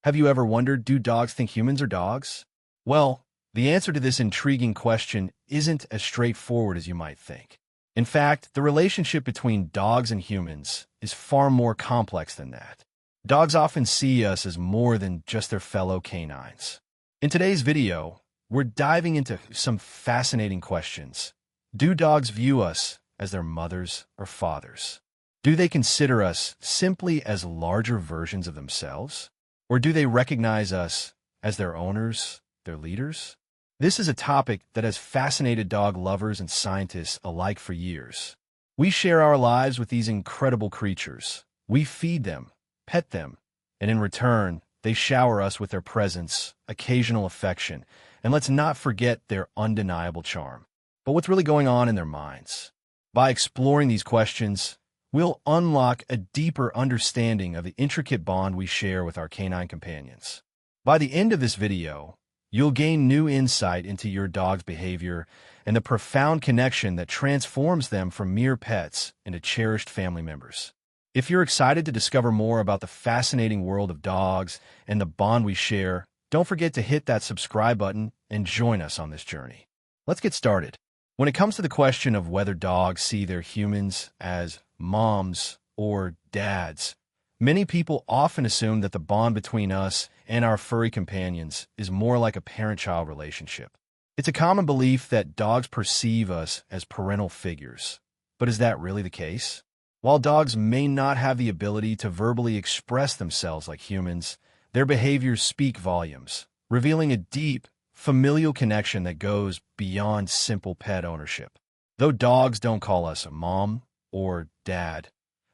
Have you ever wondered, do dogs think humans are dogs? Well, the answer to this intriguing question isn't as straightforward as you might think. In fact, the relationship between dogs and humans is far more complex than that. Dogs often see us as more than just their fellow canines. In today's video, we're diving into some fascinating questions. Do dogs view us as their mothers or fathers? Do they consider us simply as larger versions of themselves? Or do they recognize us as their owners, their leaders? This is a topic that has fascinated dog lovers and scientists alike for years. We share our lives with these incredible creatures. We feed them, pet them, and in return, they shower us with their presence, occasional affection, and let's not forget their undeniable charm. But what's really going on in their minds? By exploring these questions, we'll unlock a deeper understanding of the intricate bond we share with our canine companions. By the end of this video, you'll gain new insight into your dog's behavior and the profound connection that transforms them from mere pets into cherished family members. If you're excited to discover more about the fascinating world of dogs and the bond we share, don't forget to hit that subscribe button and join us on this journey. Let's get started. When it comes to the question of whether dogs see their humans as moms or dads, many people often assume that the bond between us and our furry companions is more like a parent-child relationship. It's a common belief that dogs perceive us as parental figures. But is that really the case? While dogs may not have the ability to verbally express themselves like humans, their behaviors speak volumes, revealing a deep, familial connection that goes beyond simple pet ownership. Though dogs don't call us a mom or dad,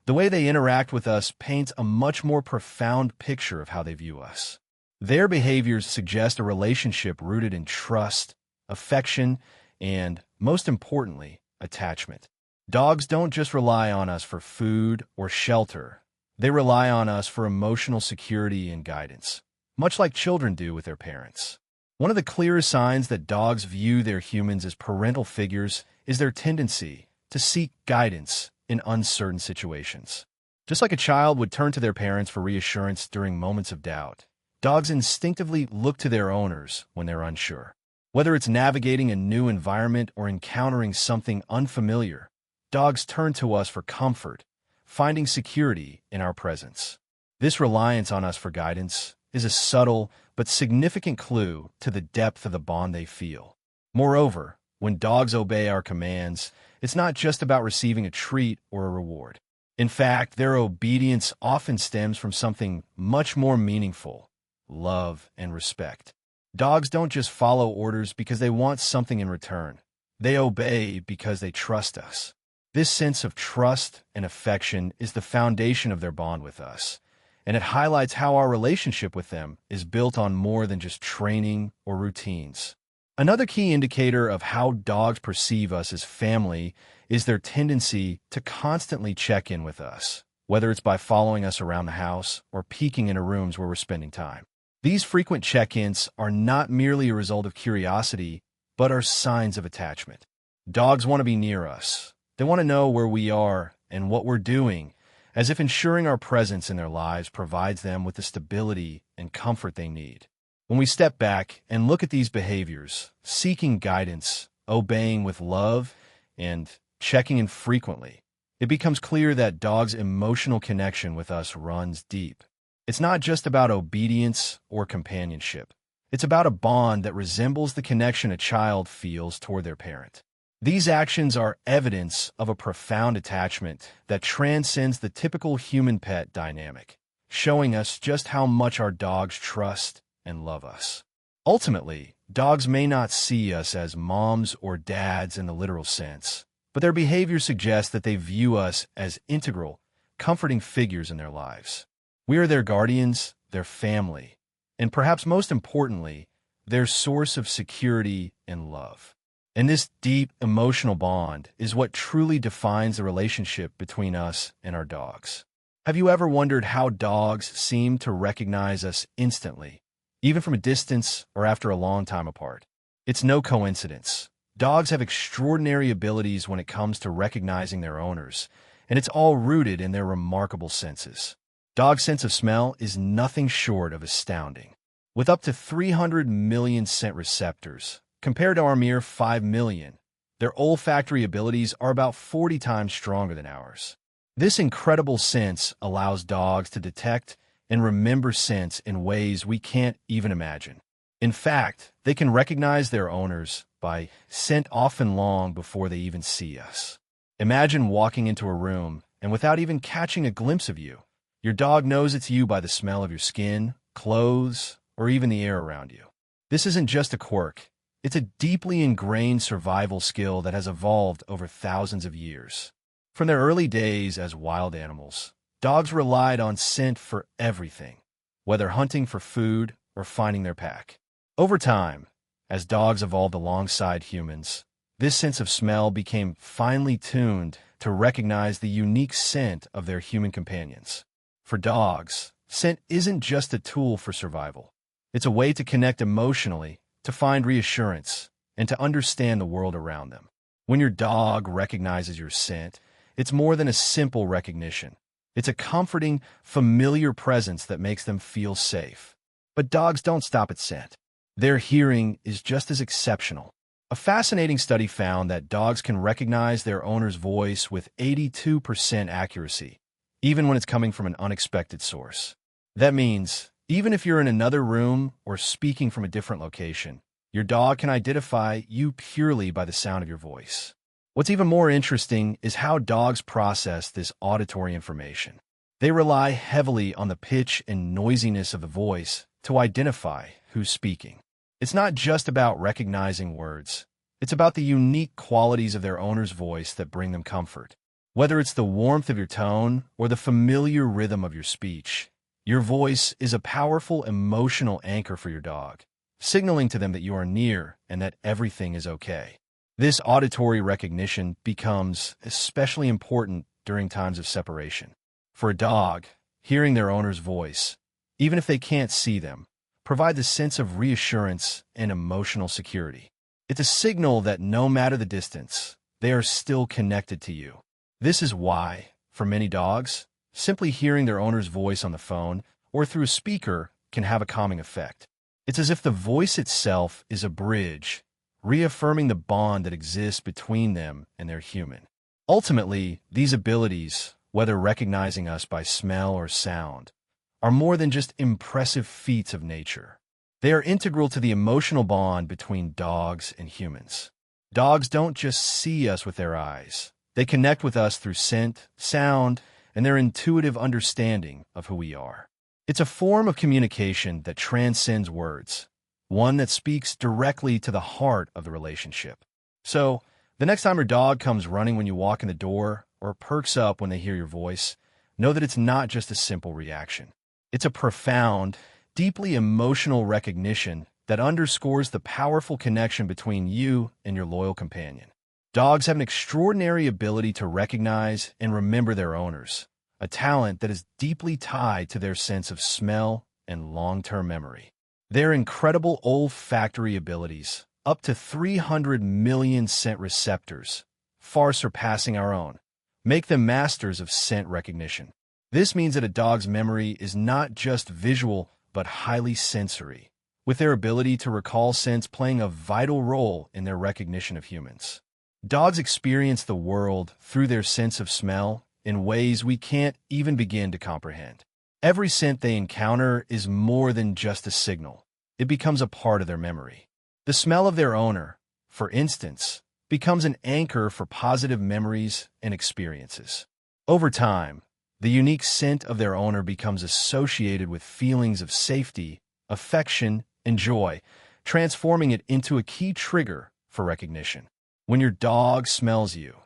the way they interact with us paints a much more profound picture of how they view us. Their behaviors suggest a relationship rooted in trust, affection, and, most importantly, attachment. Dogs don't just rely on us for food or shelter. They rely on us for emotional security and guidance, much like children do with their parents. One of the clearest signs that dogs view their humans as parental figures is their tendency to seek guidance in uncertain situations. Just like a child would turn to their parents for reassurance during moments of doubt, dogs instinctively look to their owners when they're unsure. Whether it's navigating a new environment or encountering something unfamiliar, dogs turn to us for comfort, finding security in our presence. This reliance on us for guidance is a subtle but significant clue to the depth of the bond they feel. Moreover, when dogs obey our commands, it's not just about receiving a treat or a reward. In fact, their obedience often stems from something much more meaningful: love and respect. Dogs don't just follow orders because they want something in return. They obey because they trust us. This sense of trust and affection is the foundation of their bond with us, and it highlights how our relationship with them is built on more than just training or routines. Another key indicator of how dogs perceive us as family is their tendency to constantly check in with us, whether it's by following us around the house or peeking into rooms where we're spending time. These frequent check-ins are not merely a result of curiosity, but are signs of attachment. Dogs want to be near us. They want to know where we are and what we're doing, as if ensuring our presence in their lives provides them with the stability and comfort they need. When we step back and look at these behaviors, seeking guidance, obeying with love, and checking in frequently, it becomes clear that dogs' emotional connection with us runs deep. It's not just about obedience or companionship. It's about a bond that resembles the connection a child feels toward their parent. These actions are evidence of a profound attachment that transcends the typical human-pet dynamic, showing us just how much our dogs trust and love us. Ultimately, dogs may not see us as moms or dads in the literal sense, but their behavior suggests that they view us as integral, comforting figures in their lives. We are their guardians, their family, and perhaps most importantly, their source of security and love. And this deep emotional bond is what truly defines the relationship between us and our dogs. Have you ever wondered how dogs seem to recognize us instantly, even from a distance or after a long time apart? It's no coincidence. Dogs have extraordinary abilities when it comes to recognizing their owners, and it's all rooted in their remarkable senses. Dog's sense of smell is nothing short of astounding. With up to 300 million scent receptors, compared to our mere 5 million, their olfactory abilities are about 40 times stronger than ours. This incredible sense allows dogs to detect and remember scents in ways we can't even imagine. In fact, they can recognize their owners by scent often long before they even see us. Imagine walking into a room and without even catching a glimpse of you, your dog knows it's you by the smell of your skin, clothes, or even the air around you. This isn't just a quirk. It's a deeply ingrained survival skill that has evolved over thousands of years. From their early days as wild animals, dogs relied on scent for everything, whether hunting for food or finding their pack. Over time, as dogs evolved alongside humans, this sense of smell became finely tuned to recognize the unique scent of their human companions. For dogs, scent isn't just a tool for survival. It's a way to connect emotionally, to find reassurance, and to understand the world around them. When your dog recognizes your scent, it's more than a simple recognition. It's a comforting, familiar presence that makes them feel safe. But dogs don't stop at scent. Their hearing is just as exceptional. A fascinating study found that dogs can recognize their owner's voice with 82% accuracy, even when it's coming from an unexpected source. That means, even if you're in another room or speaking from a different location, your dog can identify you purely by the sound of your voice. What's even more interesting is how dogs process this auditory information. They rely heavily on the pitch and noisiness of the voice to identify who's speaking. It's not just about recognizing words. It's about the unique qualities of their owner's voice that bring them comfort. Whether it's the warmth of your tone or the familiar rhythm of your speech, your voice is a powerful emotional anchor for your dog, signaling to them that you are near and that everything is okay. This auditory recognition becomes especially important during times of separation. For a dog, hearing their owner's voice, even if they can't see them, provides a sense of reassurance and emotional security. It's a signal that no matter the distance, they are still connected to you. This is why, for many dogs, simply hearing their owner's voice on the phone or through a speaker can have a calming effect. It's as if the voice itself is a bridge, reaffirming the bond that exists between them and their human. Ultimately, these abilities, whether recognizing us by smell or sound, are more than just impressive feats of nature. They are integral to the emotional bond between dogs and humans. Dogs don't just see us with their eyes. They connect with us through scent, sound, and their intuitive understanding of who we are. It's a form of communication that transcends words, one that speaks directly to the heart of the relationship. So, the next time your dog comes running when you walk in the door or perks up when they hear your voice, know that it's not just a simple reaction. It's a profound, deeply emotional recognition that underscores the powerful connection between you and your loyal companion. Dogs have an extraordinary ability to recognize and remember their owners, a talent that is deeply tied to their sense of smell and long-term memory. Their incredible olfactory abilities, up to 300 million scent receptors, far surpassing our own, make them masters of scent recognition. This means that a dog's memory is not just visual, but highly sensory, with their ability to recall scents playing a vital role in their recognition of humans. Dogs experience the world through their sense of smell in ways we can't even begin to comprehend. Every scent they encounter is more than just a signal. It becomes a part of their memory. The smell of their owner, for instance, becomes an anchor for positive memories and experiences. Over time, the unique scent of their owner becomes associated with feelings of safety, affection, and joy, transforming it into a key trigger for recognition. When your dog smells you,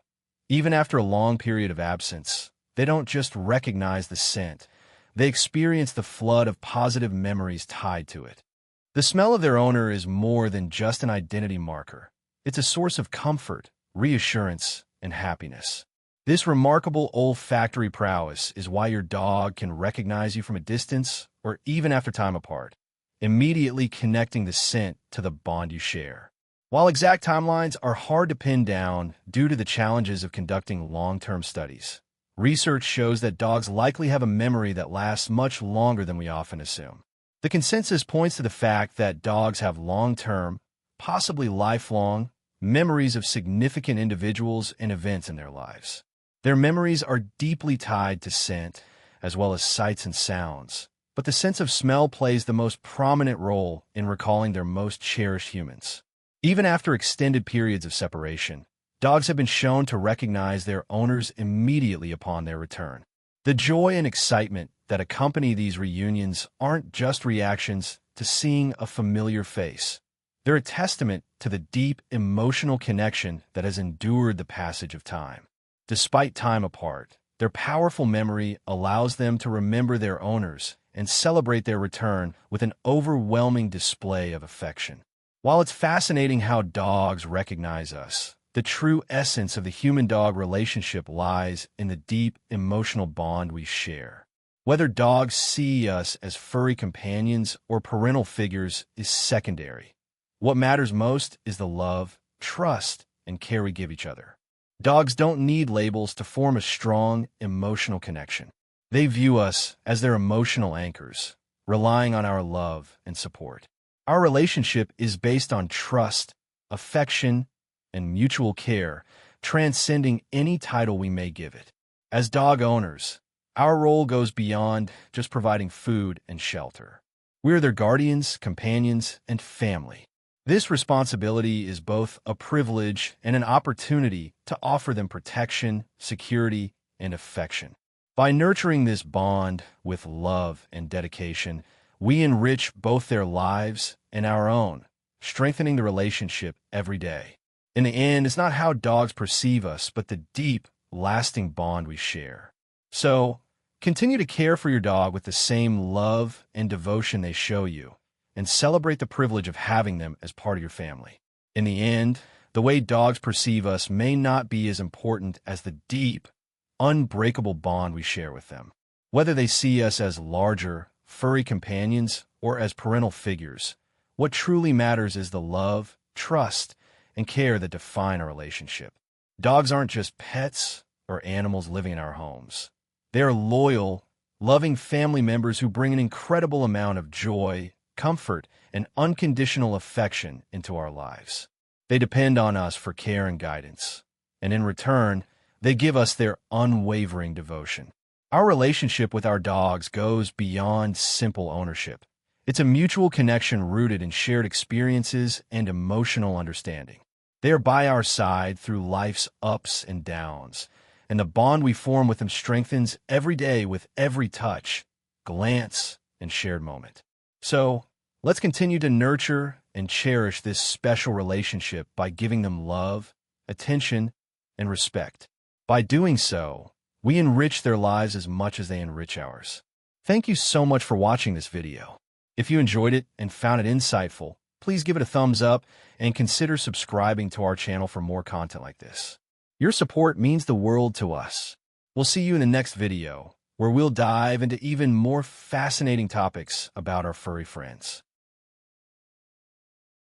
even after a long period of absence, they don't just recognize the scent, they experience the flood of positive memories tied to it. The smell of their owner is more than just an identity marker. It's a source of comfort, reassurance, and happiness. This remarkable olfactory prowess is why your dog can recognize you from a distance or even after time apart, immediately connecting the scent to the bond you share. While exact timelines are hard to pin down due to the challenges of conducting long-term studies, Research shows that dogs likely have a memory that lasts much longer than we often assume. The consensus points to the fact that dogs have long-term, possibly lifelong, memories of significant individuals and events in their lives. Their memories are deeply tied to scent, as well as sights and sounds, but the sense of smell plays the most prominent role in recalling their most cherished humans. Even after extended periods of separation, dogs have been shown to recognize their owners immediately upon their return. The joy and excitement that accompany these reunions aren't just reactions to seeing a familiar face. They're a testament to the deep emotional connection that has endured the passage of time. Despite time apart, their powerful memory allows them to remember their owners and celebrate their return with an overwhelming display of affection. While it's fascinating how dogs recognize us, the true essence of the human-dog relationship lies in the deep emotional bond we share. Whether dogs see us as furry companions or parental figures is secondary. What matters most is the love, trust, and care we give each other. Dogs don't need labels to form a strong, emotional connection. They view us as their emotional anchors, relying on our love and support. Our relationship is based on trust, affection, and mutual care, transcending any title we may give it. As dog owners, our role goes beyond just providing food and shelter. We're their guardians, companions, and family. This responsibility is both a privilege and an opportunity to offer them protection, security, and affection. By nurturing this bond with love and dedication, we enrich both their lives and our own, strengthening the relationship every day. In the end, it's not how dogs perceive us, but the deep, lasting bond we share. So, continue to care for your dog with the same love and devotion they show you, and celebrate the privilege of having them as part of your family. In the end, the way dogs perceive us may not be as important as the deep, unbreakable bond we share with them. Whether they see us as larger, furry companions or as parental figures, what truly matters is the love, trust, and care that define our relationship. Dogs aren't just pets or animals living in our homes. They are loyal, loving family members who bring an incredible amount of joy, comfort, and unconditional affection into our lives. They depend on us for care and guidance, and in return, they give us their unwavering devotion. Our relationship with our dogs goes beyond simple ownership. It's a mutual connection rooted in shared experiences and emotional understanding. They are by our side through life's ups and downs, and the bond we form with them strengthens every day with every touch, glance, and shared moment. So, let's continue to nurture and cherish this special relationship by giving them love, attention, and respect. By doing so, we enrich their lives as much as they enrich ours. Thank you so much for watching this video. If you enjoyed it and found it insightful, please give it a thumbs up and consider subscribing to our channel for more content like this. Your support means the world to us. We'll see you in the next video, where we'll dive into even more fascinating topics about our furry friends.